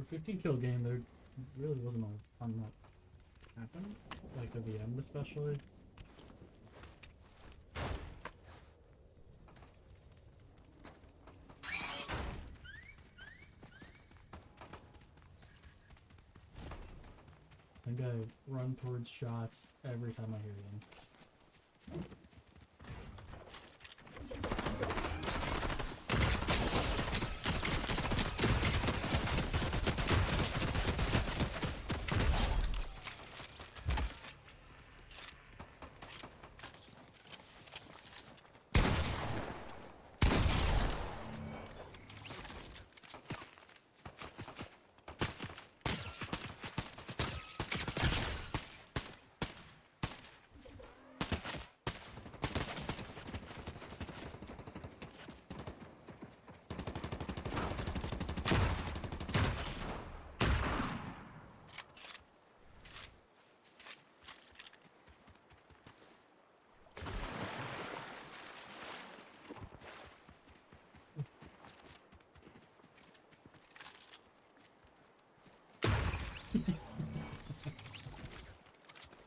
a 15 kill game, there really wasn't a ton that happened, like at the end especially. I think I run towards shots every time I hear them.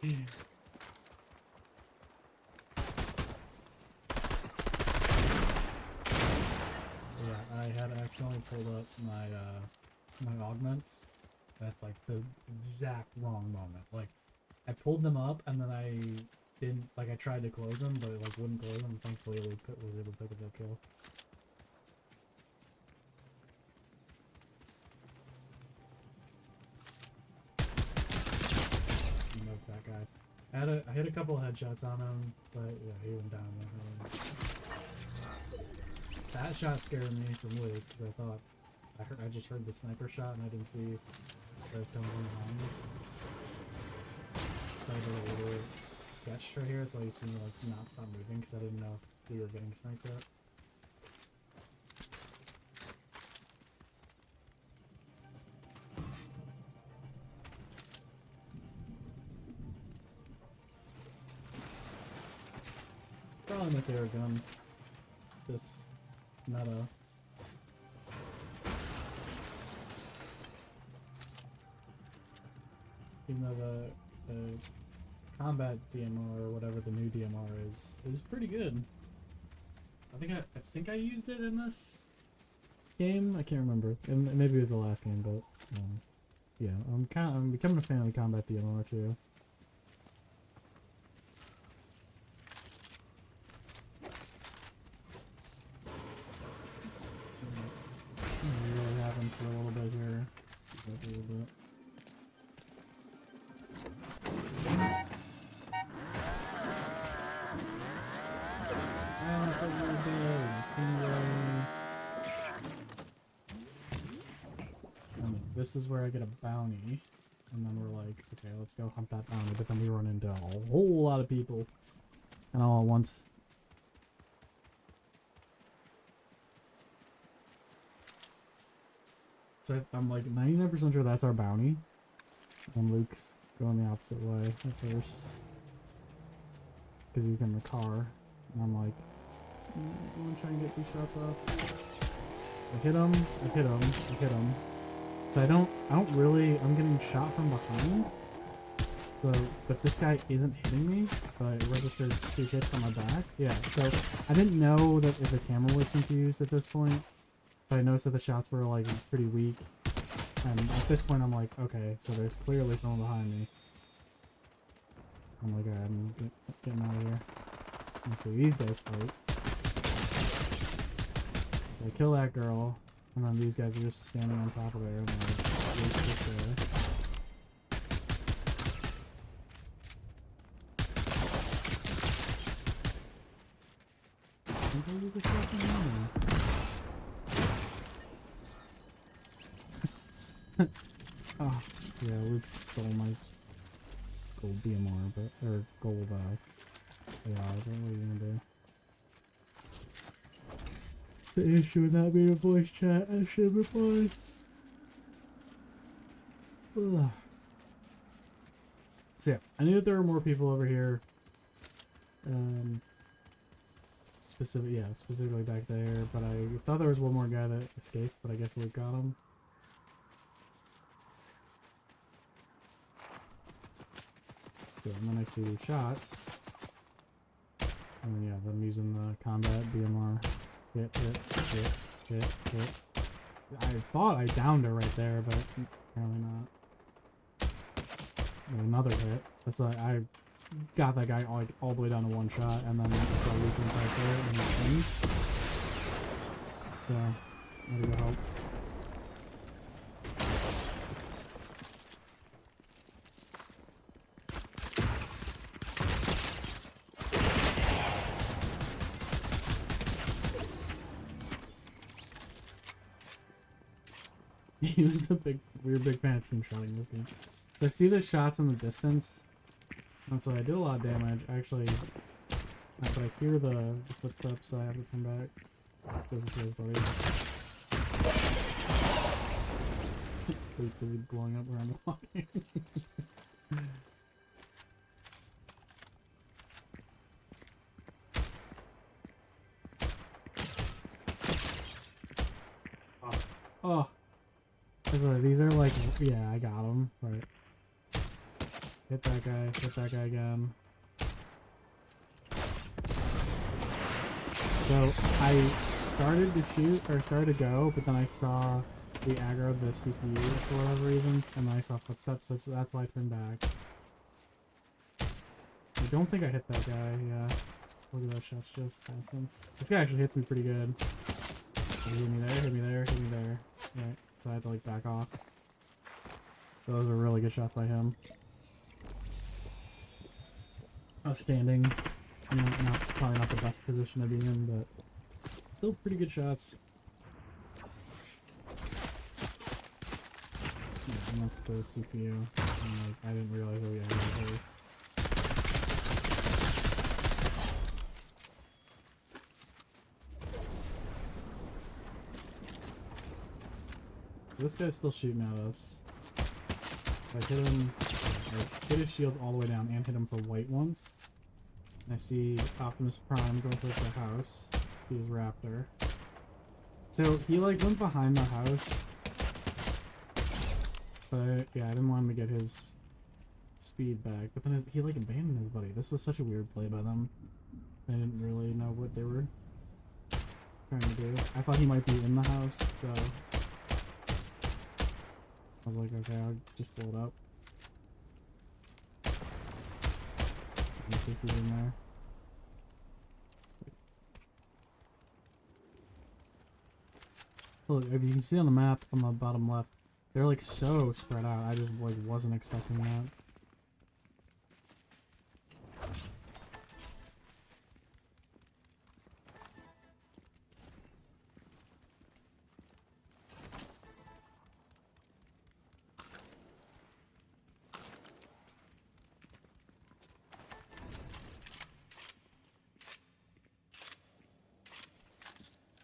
Yeah, I had accidentally pulled up my augments at like the exact wrong moment. Like I pulled them up and then I didn't, like I tried to close them, but it like wouldn't close them. Thankfully, it was able to pick up that kill. Nope, that guy. I hit a couple headshots on him, but yeah, he went down. That shot scared me from Luke because I thought I just heard the sniper shot and I didn't see guys coming from behind me. Guys are a little sketched right here, so you see me like not stop moving because I didn't know if we were getting sniped at. Probably my favorite gun. This meta. Even though the combat DMR or whatever the new DMR is pretty good. I think I used it in this game. I can't remember. And maybe it was the last game, but yeah, I'm becoming a fan of the combat DMR too. It really happens for a little bit here. A little bit. This is where I get a bounty, and then we're like, okay, let's go hunt that bounty, but then we run into a whole lot of people, and all at once. So I'm like 99% sure that's our bounty, and Luke's going the opposite way at first, because he's getting the car, and I'm like, I want to try and get these shots off. I hit him, I hit him, I hit him. So I'm getting shot from behind. But this guy isn't hitting me, but it registered 2 hits on my back. Yeah, so I didn't know that if the camera was confused at this point, but I noticed that the shots were like pretty weak. And at this point I'm like, okay, so there's clearly someone behind me. I'm like, alright, I'm getting out of here. Let's see, these guys fight. I kill that girl. And then these guys are just standing on top of her and like, there. I think I use a fucking ammo. Oh, yeah, Luke stole my gold DMR, but, or gold, yeah, what are you gonna do? The issue with not being a voice chat, I should have replied. So yeah, I knew that there were more people over here. Specifically back there, but I thought there was one more guy that escaped, but I guess Luke got him. So, and then I see these shots. And then, yeah, them using the combat BMR. Hit, hit, hit, hit, hit. I thought I downed her right there, but apparently not. And another hit. That's why I got that guy all the way down to one shot, and then I saw Luke right there, and he changed. So, I had to go help. He was we were a big fan of team shotting this game. So I see the shots in the distance. That's why I did a lot of damage. Actually, but I hear the footsteps, so I have to come back. It says it's his buddy. He's busy blowing up where I'm walking. Oh. These are like, yeah, I got him. Right. Hit that guy again. So, I started to shoot, or started to go, but then I saw the aggro of the CPU for whatever reason, and then I saw footsteps, so that's why I turned back. I don't think I hit that guy, yeah. Look at those shots just past him. This guy actually hits me pretty good. So hit me there, hit me there, hit me there. Right, so I had to like back off. Those were really good shots by him. I was standing, probably not the best position to be in, but still pretty good shots. Yeah, and that's the CPU. And, like, I didn't realize that we had it. So this guy's still shooting at us. I hit him, I hit his shield all the way down and hit him for white once. And I see Optimus Prime going towards the house. He's Raptor. So he like went behind the house. But yeah, I didn't want him to get his speed back. But then he like abandoned his buddy. This was such a weird play by them. I didn't really know what they were trying to do. I thought he might be in the house, so I was like, okay, I'll just blow it up. In case he's in there. Look, if you can see on the map on the bottom left, they're like so spread out. I just like wasn't expecting that.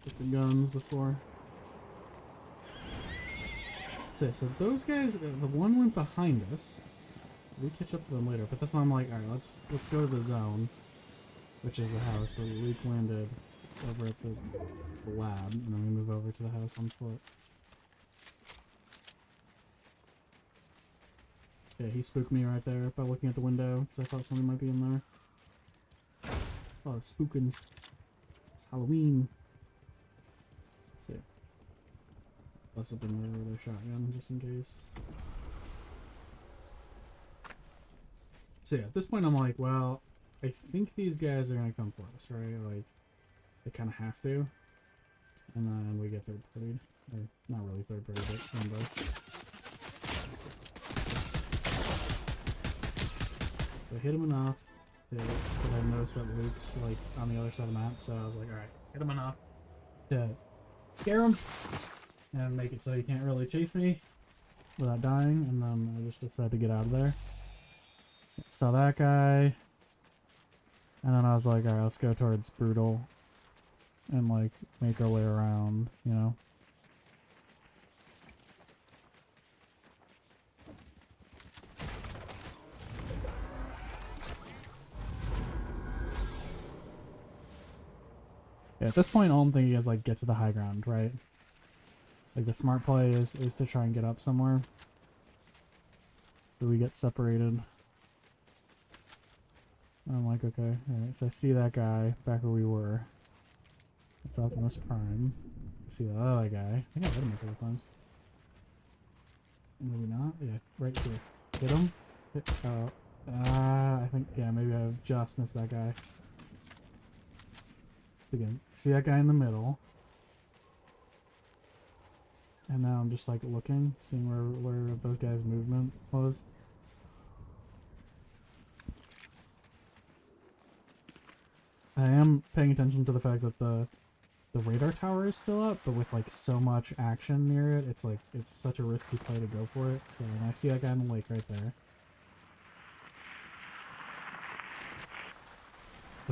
Get the guns before. So those guys, the one went behind us. We catch up to them later, but that's why I'm like, alright, let's go to the zone, which is the house, but Luke landed over at the lab, and then we move over to the house on foot. Yeah, he spooked me right there by looking at the window, because I thought somebody might be in there. Oh, spookins. It's Halloween. So, let's up in there with a shotgun, just in case. So yeah, at this point I'm like, well, I think these guys are gonna come for us, right? Like, they kind of have to. And then we get third partied. Or, not really third party, but rainbow. So I hit him enough. But I noticed that Luke's, like, on the other side of the map, so I was like, alright, hit him enough to scare him. And make it so he can't really chase me without dying, and then I just decided to get out of there. Saw that guy, and then I was like, alright, let's go towards Brutal and like make our way around, you know. Yeah, at this point all I'm thinking is like get to the high ground, right? Like the smart play is to try and get up somewhere so we get separated. I'm like, okay, alright, so I see that guy back where we were. It's Optimus Prime. I see the other guy. I think I hit him a couple times. Maybe not? Yeah, right here. Hit him? Hit, I think, yeah, maybe I just missed that guy. Again, see that guy in the middle. And now I'm just like looking, seeing where those guys' movement was. I am paying attention to the fact that the radar tower is still up, but with like so much action near it, it's like it's such a risky play to go for it. So when I see that guy in the lake right there.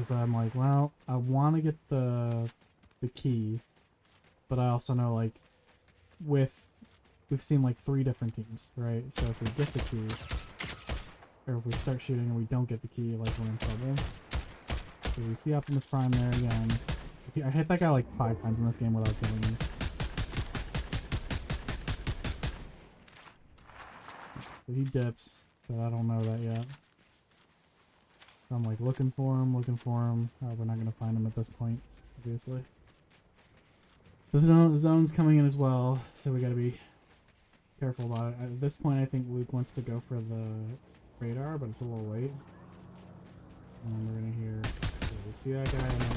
So I'm like, well, I want to get the key, but I also know like we've seen like 3 different teams, right? So if we get the key, or if we start shooting and we don't get the key, like we're in trouble. So we see Optimus Prime there again. I hit that guy like 5 times in this game without killing him. So he dips, but I don't know that yet. So I'm like looking for him. We're not gonna find him at this point, obviously. The zone's coming in as well, so we gotta be careful about it. At this point, I think Luke wants to go for the radar, but it's a little late. And we're gonna hear. So we see that guy, and then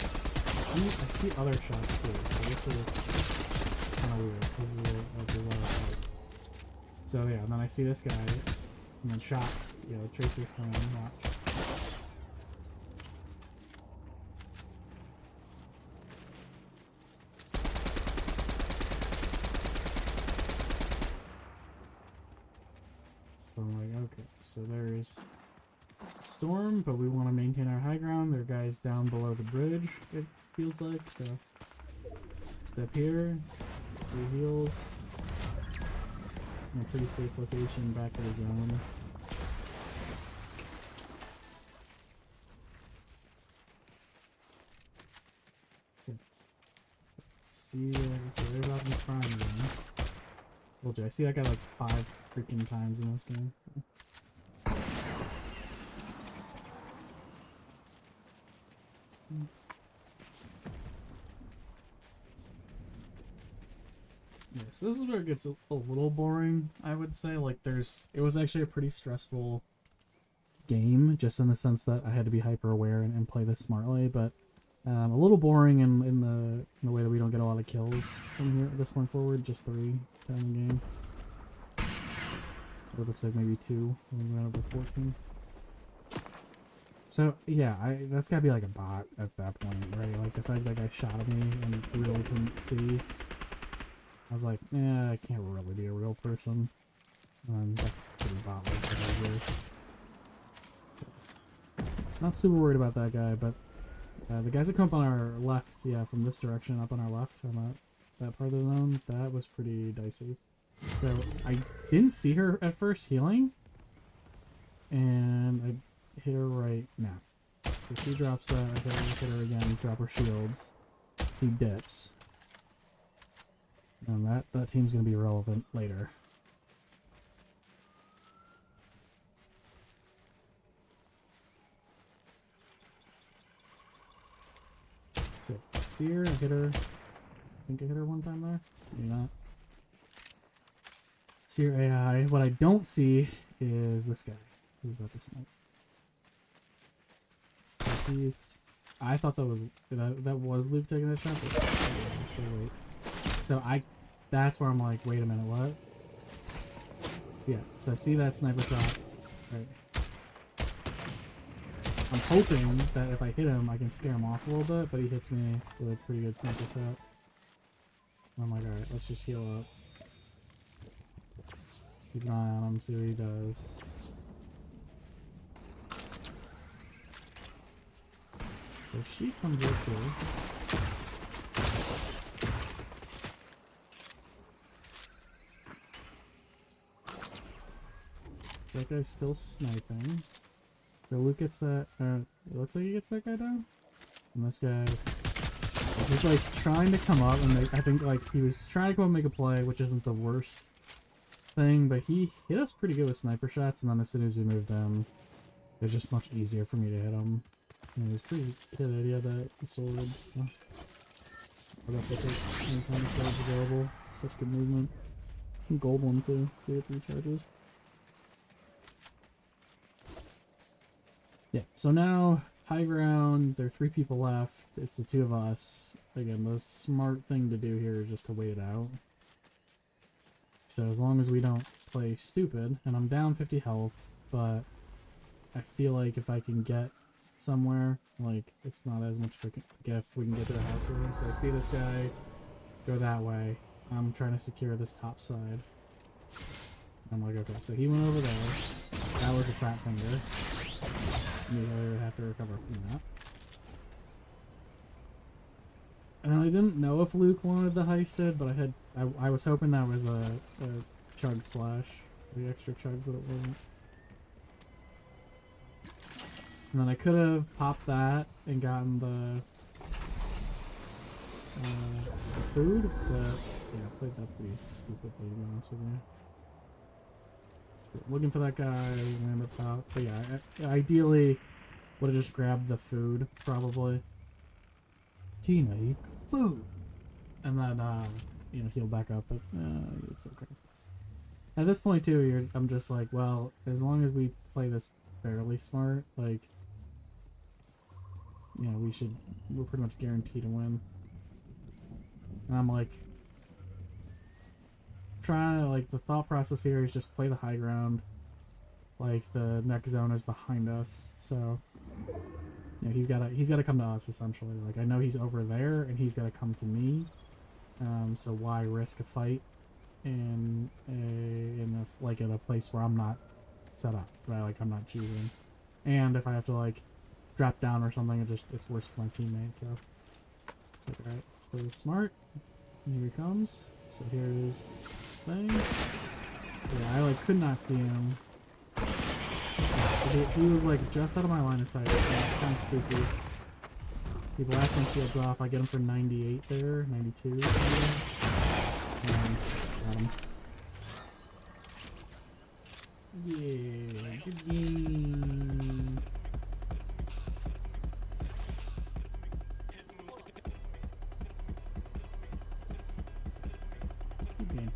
I see other shots too. So this is kind of weird. This is a bizarre fight. So yeah, and then I see this guy, and then shot. Yeah, the Tracer's coming. Watch. So I'm like, okay, so there's Storm, but we want to maintain our high ground. There are guys down below the bridge, it feels like, so step here, 3 heals, in a pretty safe location, back to the zone. Okay. See, so there's Optimus Prime again. Told you, I see that guy like 5 freaking times in this game. Yeah, so this is where it gets a little boring, I would say. Like, it was actually a pretty stressful game, just in the sense that I had to be hyper aware and play this smartly, but a little boring in the way that we don't get a lot of kills from here this point forward. Just 3 time in the game. It looks like maybe 2 when we went over 14. So yeah, that's gotta be like a bot at that point, right? Like the fact that guy shot at me and really couldn't see. I was like, yeah, I can't really be a real person. That's pretty bot-like behavior. So, not super worried about that guy, but the guys that come up on our left, yeah, from this direction up on our left, on that part of the zone, that was pretty dicey. So I didn't see her at first healing, and I hit her right now. So she drops that, I hit her again, drop her shields. He dips. And that team's gonna be relevant later. So, see her, I hit her. I think I hit her 1 time there. Maybe not. See her AI. What I don't see is this guy who's about to snipe. I thought that was Luke taking that shot, but so wait. So that's where I'm like, wait a minute, what? Yeah, so I see that sniper shot. Right. I'm hoping that if I hit him, I can scare him off a little bit, but he hits me with a pretty good sniper shot. I'm like, alright, let's just heal up. Keep an eye on him, see what he does. So she comes up here. That guy's still sniping. So Luke gets that, it looks like he gets that guy down. And this guy, he's like trying to come up and I think like he was trying to come up and make a play, which isn't the worst thing, but he hit us pretty good with sniper shots, and then as soon as we moved in, It's just much easier for me to hit him. And it was pretty good idea that the sword. So. I got that anytime the sword's available. Such good movement. Gold one too. So you get 3 charges. Yeah, so now high ground, there are 3 people left. It's the 2 of us. Again, the smart thing to do here is just to wait it out. So as long as we don't play stupid, and I'm down 50 health, but I feel like if I can get somewhere, like, it's not as much if we can get to the house room. So I see this guy go that way. I'm trying to secure this top side. I'm like, okay, so he went over there. That was a fat finger. We have to recover from that. And I didn't know if Luke wanted the heisted, but I was hoping that was a chug splash. The extra chugs, but it wasn't. And then I could have popped that and gotten the food, but yeah, I played that pretty stupidly, to be honest with you. Looking for that guy, land up top. But yeah, ideally would have just grabbed the food, probably. Tina, eat the food! And then, you know, heal back up, but it's okay. At this point, too, I'm just like, well, as long as we play this fairly smart, like, you know, we're pretty much guaranteed to win. And I'm like, trying to, like, the thought process here is just play the high ground. Like, the next zone is behind us, so, you know, he's gotta come to us, essentially. Like, I know he's over there, and he's gotta come to me, so why risk a fight in a place where I'm not set up, right? Like, I'm not choosing. And if I have to, like, drop down or something, it's worse for my teammate, so it's like, alright, let's play this smart. Here he comes. So here's thing. Yeah, I like could not see him. He was like just out of my line of sight. It's kind of spooky. He blasts my shields off. I get him for 98 there, 92. And got him. Yeah, good game. Good game.